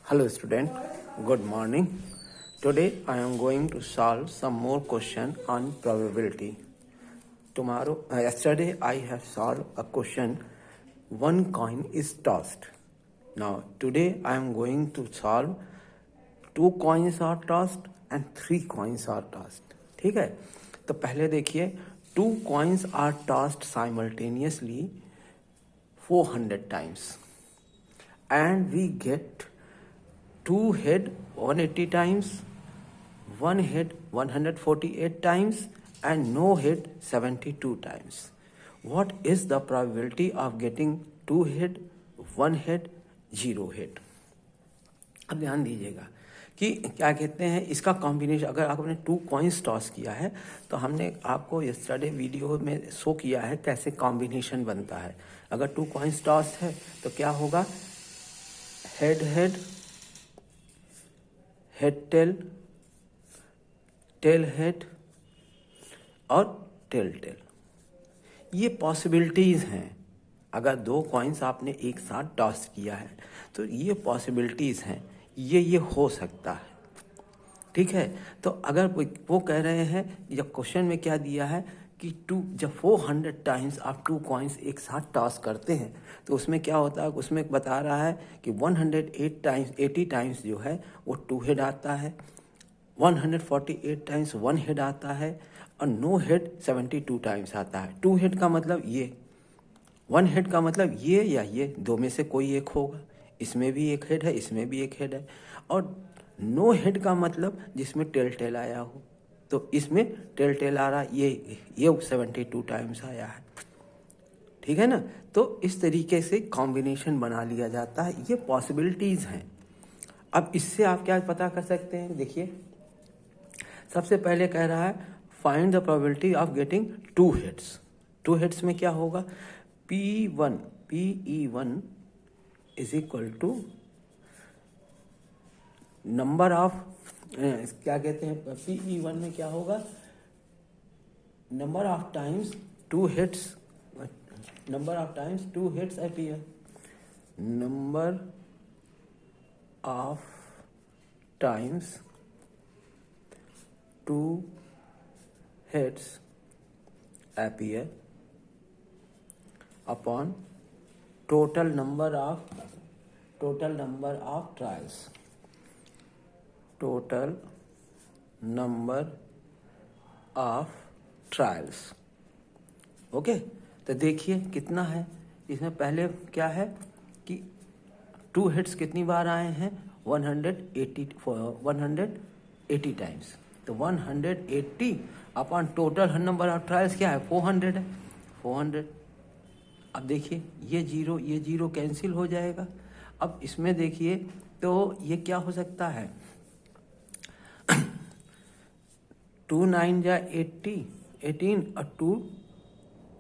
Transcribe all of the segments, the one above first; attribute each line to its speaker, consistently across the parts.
Speaker 1: Hello student, good morning. Today I am going to solve some more question on probability. Yesterday I have solved a question, one coin is tossed. Now today I am going to solve two coins are tossed and three coins are tossed. ठीक है, तो पहले देखिए, two coins are tossed simultaneously 400 times and we get two head 180 times, one head 148 times and no head 72 times. What is the probability of getting two head, one head, zero head? अब ध्यान दीजिएगा कि क्या कहते हैं इसका combination. अगर आपने टू कॉइन्स टॉस किया है तो हमने आपको यस्टरडे वीडियो में शो किया है कैसे कॉम्बिनेशन बनता है। अगर टू कॉइन्स टॉस है तो क्या होगा, head head, head tail, tail head और टेल टेल। ये पॉसिबिलिटीज़ हैं। अगर दो कॉइन्स आपने एक साथ टॉस किया है तो ये पॉसिबिलिटीज़ हैं, ये हो सकता है। ठीक है, तो अगर वो कह रहे हैं, जब क्वेश्चन में क्या दिया है कि जब 400 टाइम्स आप टू कॉइन्स एक साथ टॉस करते हैं तो उसमें क्या होता है, उसमें बता रहा है कि 180 टाइम्स जो है वो टू हेड आता है, 148 टाइम्स वन हेड आता है और नो हेड 72 टाइम्स आता है। टू हेड का मतलब ये, वन हेड का मतलब ये या ये, दो में से कोई एक होगा। इसमें भी एक हेड है, इसमें भी एक हेड है। और नो हेड का मतलब जिसमें टेल टेल आया हो, तो इसमें टेल टेल आ रहा, ये 72 टाइम्स आया है। ठीक है ना, तो इस तरीके से कॉम्बिनेशन बना लिया जाता है। ये पॉसिबिलिटीज़ हैं। अब इससे आप क्या पता कर सकते हैं, देखिए सबसे पहले कह रहा है find the probability of getting two heads. Two heads में क्या होगा, P1 is equal to number of, क्या कहते हैं, Pe1 में क्या होगा, number of times two heads, number of times two heads appear, number of times two heads appear upon total number of trials, total number of trials। Okay, तो देखिए कितना है इसमें। पहले क्या है कि टू हेड्स कितनी बार आए हैं, 180 टाइम्स। तो 180 upon total number of trials क्या है, 400 है, 400। अब देखिए ये जीरो कैंसिल हो जाएगा। अब इसमें देखिए तो ये क्या हो सकता है, 2 9 जा 18 और 2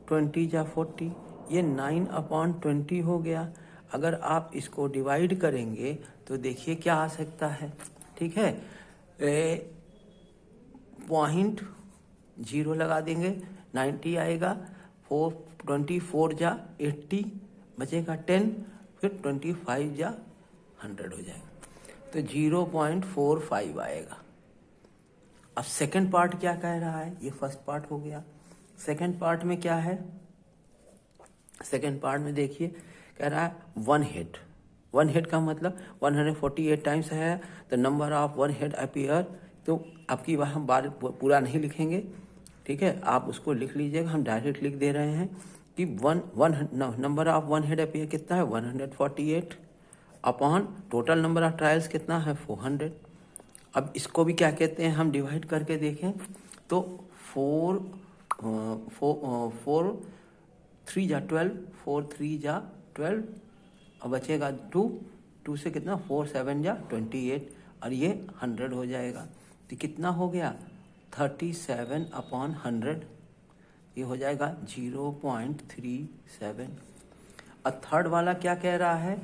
Speaker 1: 20 जा 40, ये 9 अपॉन 20 हो गया। अगर आप इसको डिवाइड करेंगे तो देखिए क्या आ सकता है। ठीक है, 0.0 लगा देंगे, 90 आएगा, 24 जा 80 बचेगा 10, फिर 25 जा 100 हो जाएगा, तो 0.45 आएगा। अब सेकंड पार्ट क्या कह रहा है, ये फर्स्ट पार्ट हो गया। सेकंड पार्ट में क्या है, सेकंड पार्ट में देखिए कह रहा है वन हेड। वन हेड का मतलब 148 टाइम्स है, तो number of one head appear. तो आपकी हम बार पूरा नहीं लिखेंगे, ठीक है, आप उसको लिख लीजिएगा। हम डायरेक्ट लिख दे रहे हैं कि number of one head appear कितना है, 148 upon total number of trials कितना है, 400। अब इसको भी क्या कहते हैं, हम डिवाइड करके देखें तो 4 3 जा 12, 4 3 जा 12 और बचेगा 2 से कितना, 4 7 जा 28 और ये 100 हो जाएगा। तो कितना हो गया, 37 अपॉन 100, ये हो जाएगा 0.37। और थर्ड वाला क्या कह रहा है,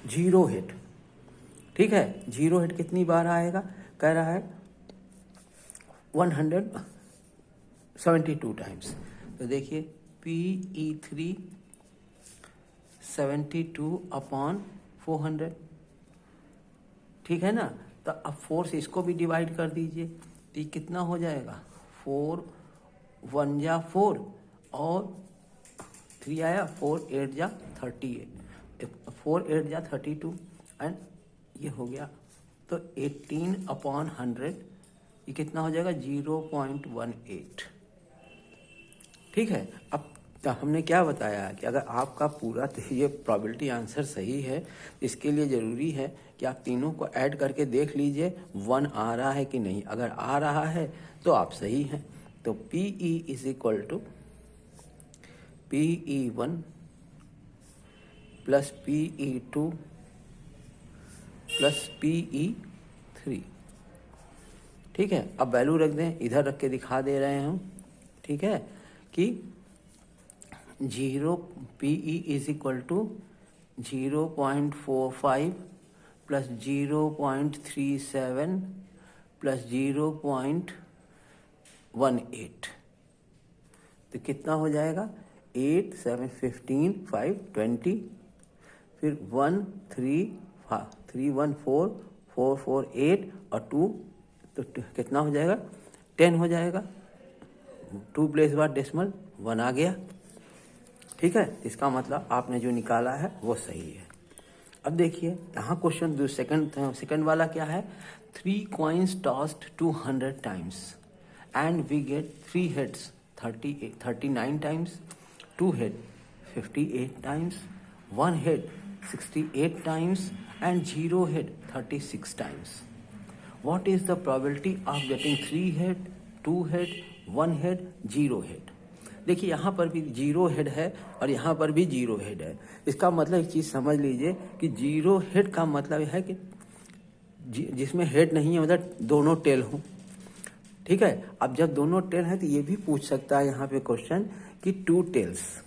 Speaker 1: जीरो हेड। ठीक है, जीरो हेड कितनी बार आएगा, कह रहा है 172 टाइम्स। तो देखिए PE3 72 अपॉन 400, ठीक है ना। तो अब 4 से इसको भी डिवाइड कर दीजिए, तो ये कितना हो जाएगा, 4 1 जा 4 और 3 आया, 4 8 जा 38, 4 8 जा 32 एंड ये हो गया। तो 18/100 ये कितना हो जाएगा, 0.18। ठीक है। अब तो हमने क्या बताया कि अगर आपका पूरा ये प्रोबेबिलिटी आंसर सही है, इसके लिए ज़रूरी है कि आप तीनों को ऐड करके देख लीजिए 1 आ रहा है कि नहीं। अगर आ रहा है तो आप सही हैं। तो PE is equal to PE1 plus PE2 plus PE3। ठीक है। अब वैल्यू रख दें, इधर रख के दिखा दे रहे हैं हम। ठीक है कि 0 PE is equal to 0.45 plus 0.37 plus 0.18, तो कितना हो जाएगा, 8 7 15 5 20, फिर 1 3 3 1 4 4 4 8 और 2, तो कितना हो जाएगा, 10 हो जाएगा। 2 प्लेस बाद डेसिमल 1 आ गया। ठीक है। इसका मतलब आपने जो निकाला है वो सही है। अब देखिए यहाँ क्वेश्चन सेकंड वाला क्या है, 3 coins tossed 200 times and we get 3 heads 39 times, 2 head 58 times, 1 head 68 times and 0 head 36 times. What is the probability of getting 3 head, 2 head, 1 head, 0 head? देखिए यहाँ पर भी 0 हेड है और यहाँ पर भी 0 हेड है। इसका मतलब एक चीज़ समझ लीजिए कि 0 हेड का मतलब है कि जिसमें हेड नहीं है मतलब दोनों टेल हों। ठीक है। अब जब दोनों टेल है तो ये भी पूछ सकता है यहाँ पे क्वेश्चन कि 2 टेल्स,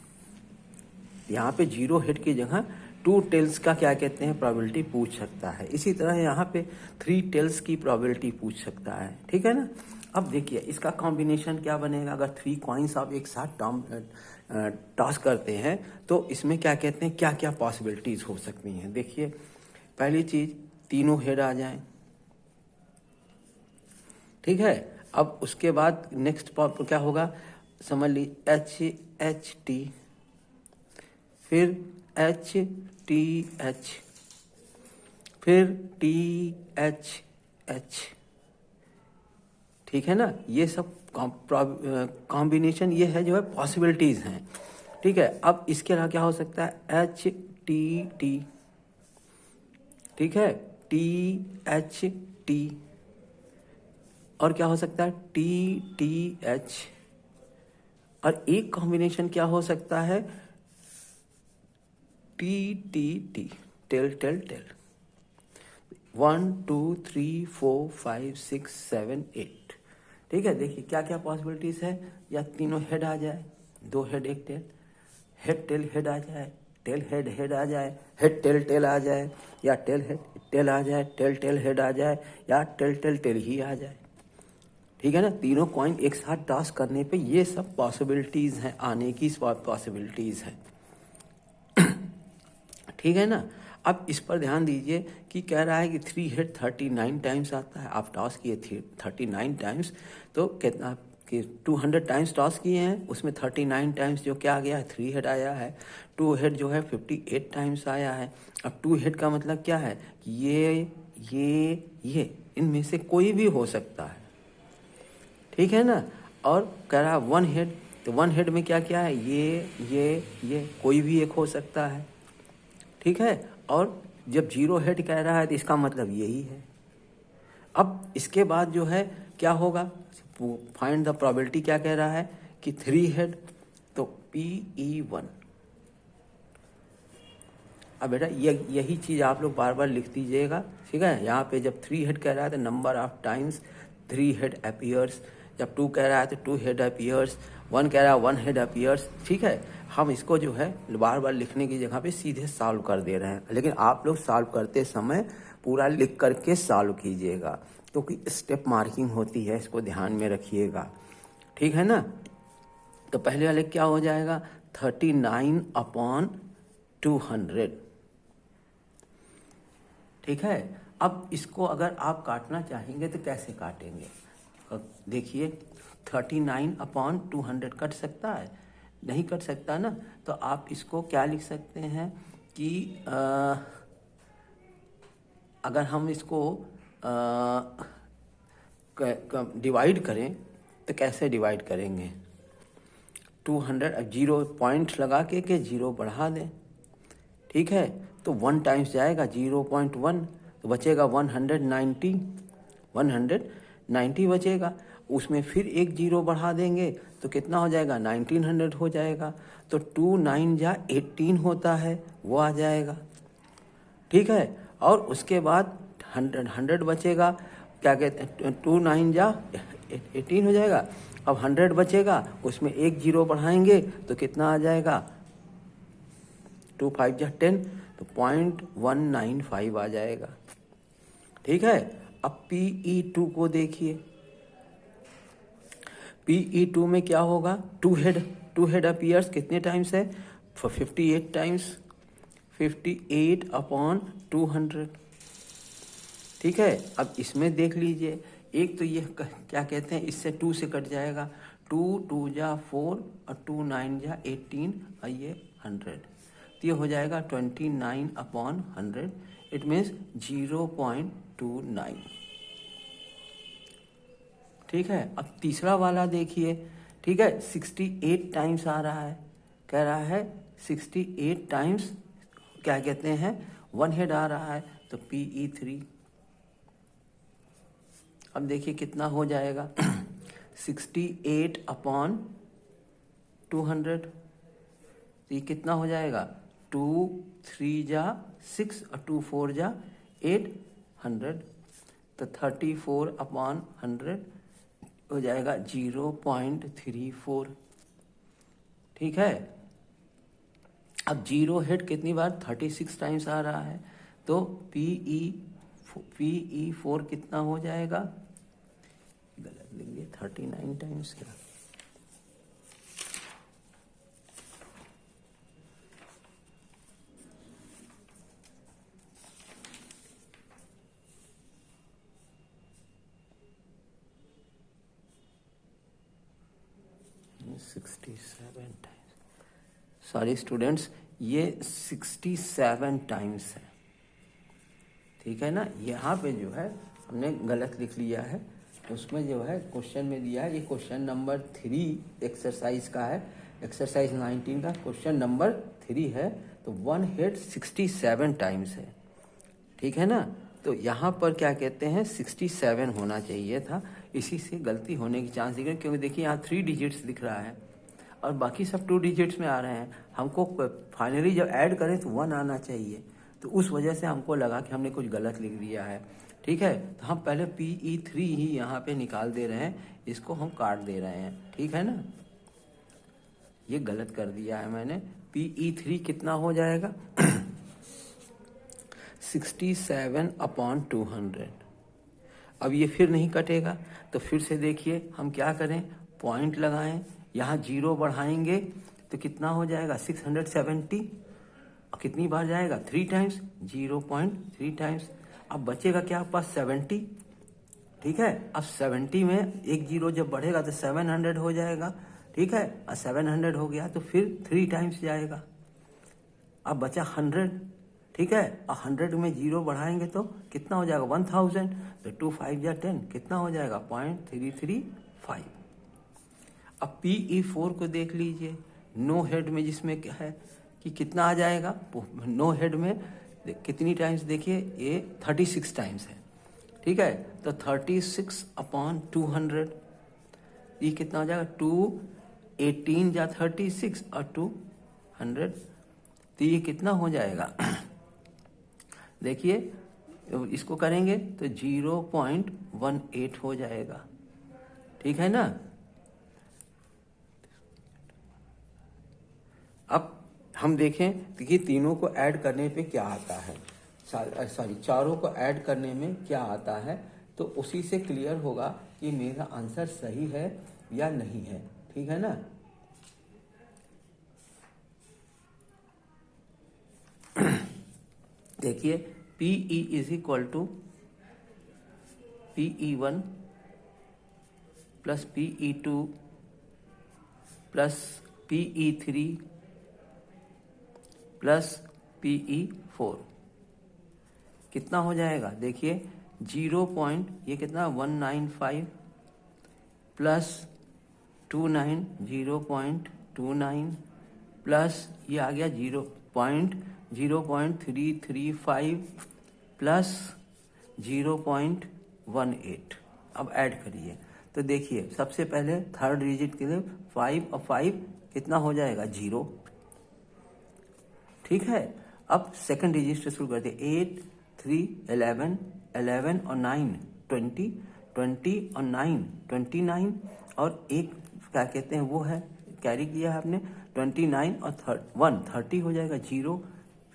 Speaker 1: यहाँ पे 0 हेड की जगह 2 टेल्स का क्या कहते हैं प्रोबेबिलिटी पूछ सकता है। इसी तरह यहाँ पे 3 टेल्स की प्रोबेबिलिटी पूछ सकता है। ठीक है ना। अब देखिए इसका कॉम्बिनेशन क्या बनेगा, अगर 3 कॉइन्स आप एक साथ टॉस करते हैं तो इसमें क्या कहते हैं, क्या क्या पॉसिबिलिटीज हो सकती हैं। देखिए पहली चीज, तीनों हेड आ जाएं। ठीक है। अब उसके बाद नेक्स्ट क्या होगा, समझ ली HHT, फिर HTH, फिर THH। ठीक है ना। ये सब कॉम्बिनेशन ये है जो है पॉसिबिलिटीज हैं। ठीक है। अब इसके अलावा क्या हो सकता है, HTT, ठीक है, THT, और क्या हो सकता है TTH, और एक कॉम्बिनेशन क्या हो सकता है TTT, टेल टेल टेल। 1 2 3 4 5 6 7 8। ठीक है। देखिए क्या क्या पॉसिबिलिटीज है, या तीनों हेड आ जाए, 2 head 1 tail, head tail head आ जाए, टेल हेड हेड आ जाए, हेड टेल टेल आ जाए, या टेल हेड टेल आ जाए, टेल टेल हेड आ जाए, या टेल टेल टेल ही आ जाए। ठीक है ना। तीनों कॉइन एक साथ टॉस करने पे ये सब पॉसिबिलिटीज हैं, आने की पॉसिबिलिटीज हैं। ठीक है ना। अब इस पर ध्यान दीजिए कि कह रहा है कि 3 हेड 39 टाइम्स आता है। आप टॉस किए 39 टाइम्स, तो कितना कि 200 टाइम्स टॉस किए हैं, उसमें 39 टाइम्स जो क्या आ गया है, 3 हेड आया है। 2 हेड जो है 58 टाइम्स आया है। अब 2 हेड का मतलब क्या है कि ये इनमें से कोई भी हो सकता है। ठीक है ना। और कह रहा है 1 हेड, तो 1 हेड में क्या क्या है, ये कोई भी एक हो सकता है। ठीक है। और जब 0 हेड कह रहा है तो इसका मतलब यही है। अब इसके बाद जो है क्या होगा, फाइंड द प्रोबेबिलिटी क्या कह रहा है कि 3 हेड, तो PE1। अब बेटा यही चीज़ आप लोग बार बार लिख दीजिएगा। ठीक है। यहाँ पे जब 3 हेड कह रहा है तो number of times 3 head appears, जब 2 कह रहा है तो 2 हेड अपीयर्स, 1 कह रहा है 1 हेड अपीयर्स। ठीक है। हम इसको जो है बार बार लिखने की जगह पे सीधे सॉल्व कर दे रहे हैं, लेकिन आप लोग सॉल्व करते समय पूरा लिख करके सॉल्व कीजिएगा, क्योंकि स्टेप मार्किंग होती है, इसको ध्यान में रखिएगा। ठीक है ना। तो पहले वाले क्या हो जाएगा, 39/200। ठीक है। अब इसको अगर आप काटना चाहेंगे तो कैसे काटेंगे? देखिए 39/200 कट सकता है? नहीं कट सकता ना। तो आप इसको क्या लिख सकते हैं कि अगर हम इसको डिवाइड करें तो कैसे डिवाइड करेंगे? 200 जीरो पॉइंट लगा के जीरो बढ़ा दें, ठीक है। तो 1 टाइम्स जाएगा 0.1, तो बचेगा 190 बचेगा। उसमें फिर एक जीरो बढ़ा देंगे तो कितना हो जाएगा? 1900 हो जाएगा। तो 2 9 जा 18 होता है, वो आ जाएगा, ठीक है। और उसके बाद 100 बचेगा, क्या कहते हैं, 2 9 जा 18 हो जाएगा। अब 100 बचेगा, उसमें एक जीरो बढ़ाएंगे तो कितना आ जाएगा? 2 5 जा 10, तो 0.195 आ जाएगा, ठीक है। अब PE2 को देखिए। PE2 में क्या होगा? टू हेड अपीयर्स कितने टाइम्स है? 58 टाइम्स, 58/200, ठीक है। अब इसमें देख लीजिए, एक तो ये क्या कहते हैं, इससे 2 से कट जाएगा, 2 2 जा 4 और 2 9 जा 18 और ये 100, तो ये हो जाएगा 29/100। इट मीन्स 0.29, ठीक है। अब तीसरा वाला देखिए, ठीक है। 68 टाइम्स आ रहा है, कह रहा है 68 टाइम्स क्या कहते हैं, 1 हेड आ रहा है, तो PE3। अब देखिए कितना हो जाएगा 68/200, तो ये कितना हो जाएगा? 2 3 जा 6 और 2 4 जा 800, तो 34/100 हो जाएगा 0.34, ठीक है। अब जीरो हेड कितनी बार? 36 टाइम्स आ रहा है, तो PE4 कितना हो जाएगा? गलत लिख 39 टाइम्स क्या? सॉरी स्टूडेंट्स, ये 67 टाइम्स है, ठीक है ना। यहाँ पे जो है हमने गलत लिख लिया है, उसमें जो है क्वेश्चन में दिया है, ये क्वेश्चन नंबर 3 एक्सरसाइज का है, एक्सरसाइज 19 का क्वेश्चन नंबर 3 है। तो 1 हेड 67 टाइम्स है, ठीक है ना। तो यहाँ पर क्या कहते हैं 67 होना चाहिए था, इसी से गलती होने की चांस दिख रहे हैं, क्योंकि देखिए यहाँ 3 डिजिट्स दिख रहा है और बाकी सब 2 डिजिट्स में आ रहे हैं। हमको फाइनली जब ऐड करें तो 1 आना चाहिए, तो उस वजह से हमको लगा कि हमने कुछ गलत लिख दिया है, ठीक है। तो हम पहले PE3 ही यहाँ पे निकाल दे रहे हैं, इसको हम काट दे रहे हैं, ठीक है ना। ये गलत कर दिया है मैंने। PE3 कितना हो जाएगा 67/200। अब ये फिर नहीं कटेगा, तो फिर से देखिए हम क्या करें, पॉइंट लगाएं, यहाँ जीरो बढ़ाएंगे तो कितना हो जाएगा 670, और कितनी बार जाएगा 3 टाइम्स, 0.3 टाइम्स। अब बचेगा क्या आपके पास 70, ठीक है। अब 70 में एक जीरो जब बढ़ेगा तो 700 हो जाएगा, ठीक है। और 700 हो गया तो फिर 3 टाइम्स जाएगा। अब बचा 100, ठीक है। और 100 में जीरो बढ़ाएंगे तो कितना हो जाएगा 1000, तो 2 5 जा 10, कितना हो जाएगा 0.335। अब PE4 को देख लीजिए, नो हेड में जिसमें क्या है कि कितना आ जाएगा, नो हेड में कितनी टाइम्स देखिए, ये 36 टाइम्स है, ठीक है। तो 36/200, ये कितना हो जाएगा 2 18 जा 36 और 200, तो ये कितना हो जाएगा देखिए इसको करेंगे तो 0.18 हो जाएगा, ठीक है ना। अब हम देखें कि तीनों को ऐड करने पे क्या आता है, सॉरी चारों को ऐड करने में क्या आता है, तो उसी से क्लियर होगा कि मेरा आंसर सही है या नहीं है, ठीक है ना। देखिए PE is equal to PE1 plus PE2 plus PE3 plus PE4 कितना हो जाएगा? देखिए ये कितना 195 प्लस 29 0.29 प्लस ये आ गया 0.335 प्लस 0.18। अब ऐड करिए तो देखिए सबसे पहले थर्ड डिजिट के लिए 5 और 5 कितना हो जाएगा? 0। ठीक है, अब सेकंड डिजिट से शुरू करते हैं। 8 3 11 11 और 9 20 20 और 9 29 और एक क्या कहते हैं वो है कैरी किया है आपने 29 और 1 30 हो जाएगा 0,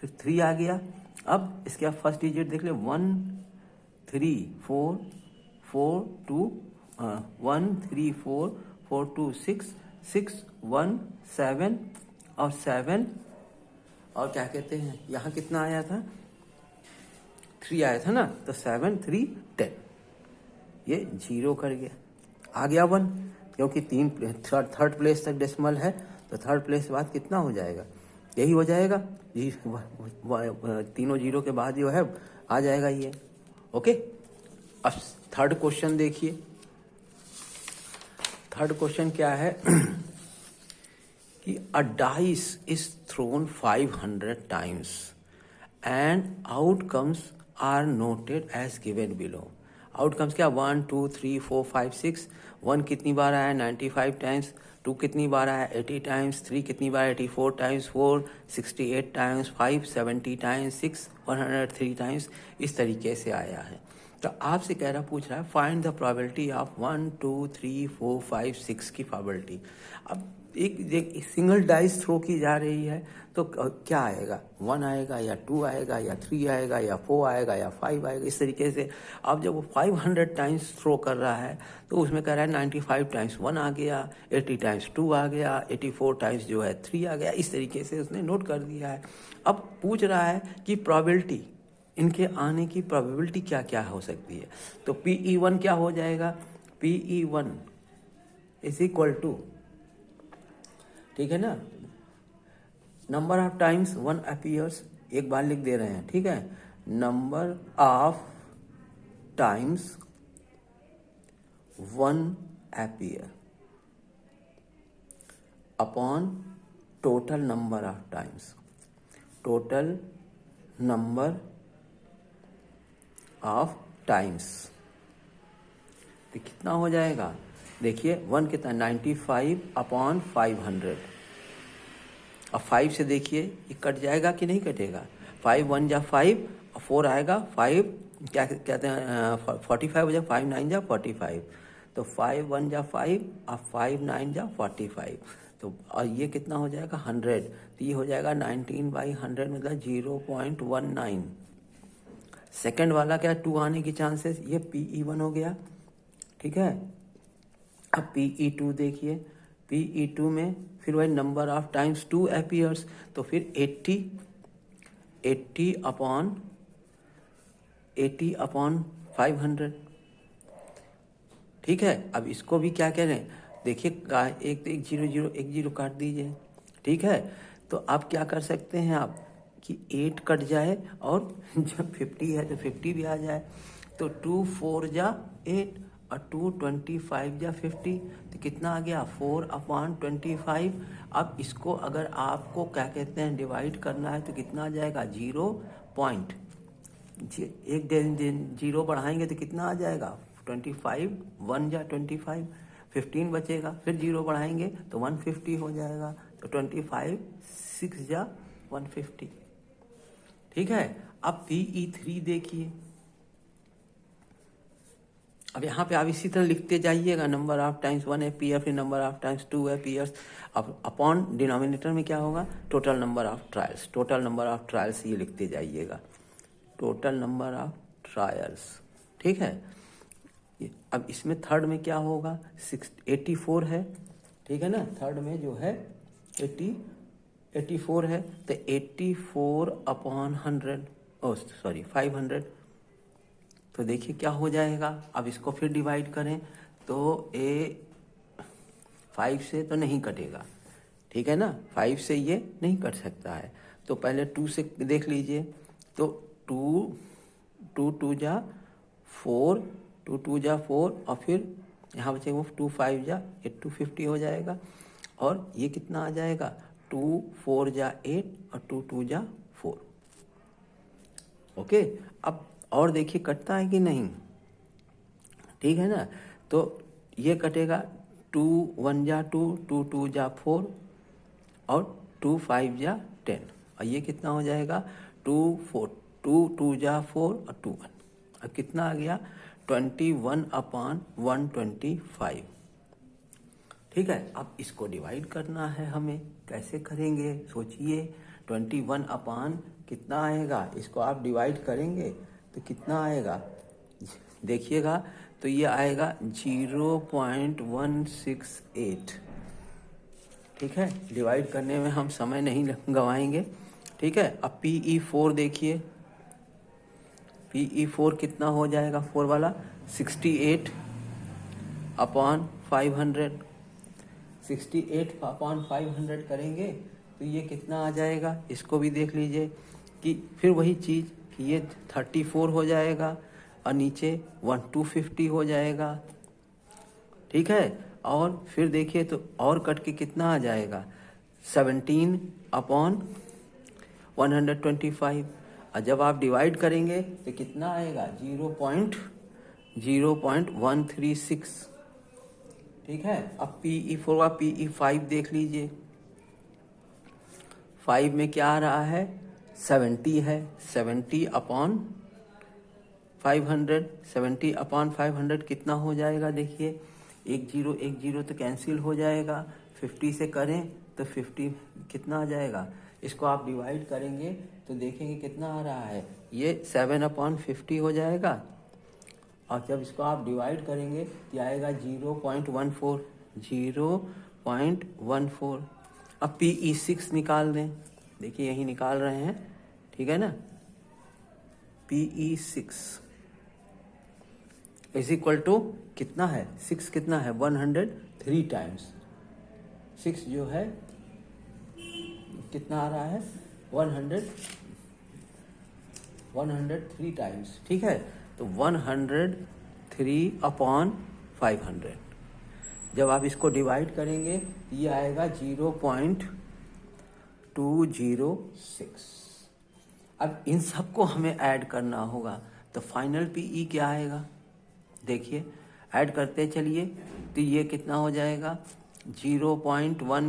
Speaker 1: फिर 3 आ गया। अब इसके बाद फर्स्ट डिजिट देख ले 1 3 4 4 2 1 3 4 4 2 6 6 1 7 और 7 और क्या कहते हैं यहाँ कितना आया था? 3 आया था ना, तो 7 3 10 ये 0 कर गया, आ गया 1 क्योंकि थर्ड प्लेस तक डेसिमल है तो थर्ड प्लेस के बाद कितना हो जाएगा? यही हो जाएगा जी, तीनों 0 के बाद जो है आ जाएगा ये। ओके, अब थर्ड क्वेश्चन देखिए। थर्ड क्वेश्चन क्या है कि a dice is thrown 500 times and outcomes are noted as given below. Outcomes क्या? 1 2 3 4 5 6। 1 कितनी बार आया? 95 टाइम्स। 2 कितनी बार आया? 80 टाइम्स। 3 कितनी बार? 84 टाइम्स। 4 68 टाइम्स। 5 70 टाइम्स। 6 103 टाइम्स। इस तरीके से आया है। तो आपसे कह रहा पूछ रहा है फाइंड द प्रोबेबिलिटी ऑफ 1 2 3 4 5 6 की प्रोबेबिलिटी। अब एक सिंगल डाइस थ्रो की जा रही है तो क्या आएगा? 1 आएगा या 2 आएगा या 3 आएगा या 4 आएगा या 5 आएगा, इस तरीके से। अब जब वो 500 टाइम्स थ्रो कर रहा है तो उसमें कह रहा है 95 टाइम्स 1 आ गया, 80 टाइम्स 2 आ गया, 84 टाइम्स जो है 3 आ गया, इस तरीके से उसने नोट कर दिया है। अब पूछ रहा है कि प्रोबेबिलिटी, इनके आने की प्रोबेबिलिटी क्या क्या हो सकती है। तो PE1 क्या हो जाएगा? PE1 इज इक्वल टू, ठीक है ना, नंबर ऑफ टाइम्स 1 अपीयर्स, एक बार लिख दे रहे हैं, ठीक है, number of times 1 appear upon total number of times, total number of times. तो कितना हो जाएगा? देखिए 1 कितना? 95 अपॉन 500। अब 5 से देखिए ये कट जाएगा कि नहीं कटेगा? 5 1 जा 5 और 4 आएगा 5, क्या कहते हैं 45 हो जाएगा, 5 9 जा 45, तो 5 1 जा 5 और 5 9 जा 45, तो और ये कितना हो जाएगा? 100। तो ये हो जाएगा 19/100 मतलब 0.19। सेकेंड वाला क्या? 2 आने की चांसेस, ये PE1 हो गया, ठीक है। अब PE2 देखिए, PE2 में फिर वही नंबर ऑफ टाइम्स 2 अपीयर्स, तो फिर 80 अपॉन 500, ठीक है। अब इसको भी क्या कह रहे हैं? देखिए एक 0 1 0 काट दीजिए, ठीक है। तो आप क्या कर सकते हैं आप कि 8 कट जाए और जब 50 है तो 50 भी आ जाए, तो 2 4 जा 8 और 2 25 जा 50, तो कितना आ गया? 4 अपॉन 25। अब इसको अगर आपको क्या कहते हैं डिवाइड करना है तो कितना आ जाएगा? 0 पॉइंट, एक दिन 0 बढ़ाएंगे तो कितना आ जाएगा? 25 1 जा 25, 15 बचेगा, फिर 0 बढ़ाएंगे तो 150 हो जाएगा, तो 25 6 जा 150, ठीक है। अब PE3 देखिए, अब यहाँ पे आप इसी तरह लिखते जाइएगा, नंबर ऑफ टाइम्स 1 अपीयर, फिर नंबर ऑफ टाइम्स 2 अपीयर्स। अब अपॉन डिनोमिनेटर में क्या होगा? Total number of trials, total number of trials ये लिखते जाइएगा, टोटल नंबर ऑफ ट्रायल्स, ठीक है। अब इसमें थर्ड में क्या होगा? 84 है, ठीक है ना, थर्ड में जो है 84 है, तो 84 अपॉन 100, 500, तो देखिए क्या हो जाएगा। अब इसको फिर डिवाइड करें तो ए 5 से तो नहीं कटेगा, ठीक है ना, 5 से ये नहीं कट सकता है। तो पहले 2 से देख लीजिए, तो 2 जा 4, 2 जा 4 और फिर यहाँ बचेगा 2 5 जा 8, 250 हो जाएगा। और ये कितना आ जाएगा, 2 4 जा 8 और 2 जा 4। ओके, अब और देखिए कटता है कि नहीं, ठीक है ना। तो ये कटेगा 2 1 जा 2, 2 जा 4 और 2 5 जा 10। और ये कितना हो जाएगा, 2 जा 4 और 2 1। अब कितना आ गया, 21/125। ठीक है, अब इसको डिवाइड करना है हमें, कैसे करेंगे सोचिए। 21 अपान कितना आएगा, इसको आप डिवाइड करेंगे तो कितना आएगा देखिएगा, तो ये आएगा 0.168। ठीक है, डिवाइड करने में हम समय नहीं गंवाएंगे। ठीक है, अब PE4 देखिए, PE4 कितना हो जाएगा, 4 वाला 68/500। 68/500 करेंगे तो ये कितना आ जाएगा, इसको भी देख लीजिए कि फिर वही चीज़ कि ये 34 हो जाएगा और नीचे 250 हो जाएगा। ठीक है, और फिर देखिए तो और कट के कितना आ जाएगा, 17/125। और जब आप डिवाइड करेंगे तो कितना आएगा, 0.136। ठीक है, अब PE4 का PE5 देख लीजिए, 5 में क्या आ रहा है, 70 है, 70/500। 70/500 कितना हो जाएगा, देखिए 1 0 तो कैंसिल हो जाएगा, 50 से करें तो 50 कितना आ जाएगा, इसको आप डिवाइड करेंगे तो देखेंगे कितना आ रहा है, ये 7/50 हो जाएगा। और जब इसको आप डिवाइड करेंगे तो आएगा 0.14। 0.14। अब PE6 निकाल दें, देखिए यही निकाल रहे हैं, ठीक है ना। PE6 इज इक्वल टू कितना है, 6 कितना है, 103 टाइम्स। 6 जो है कितना आ रहा है, 103 टाइम्स। ठीक है, तो 103/500। जब आप इसको डिवाइड करेंगे ये आएगा 0.206। अब इन सबको हमें ऐड करना होगा, तो फाइनल PE क्या आएगा, देखिए ऐड करते चलिए तो ये कितना हो जाएगा, 0.1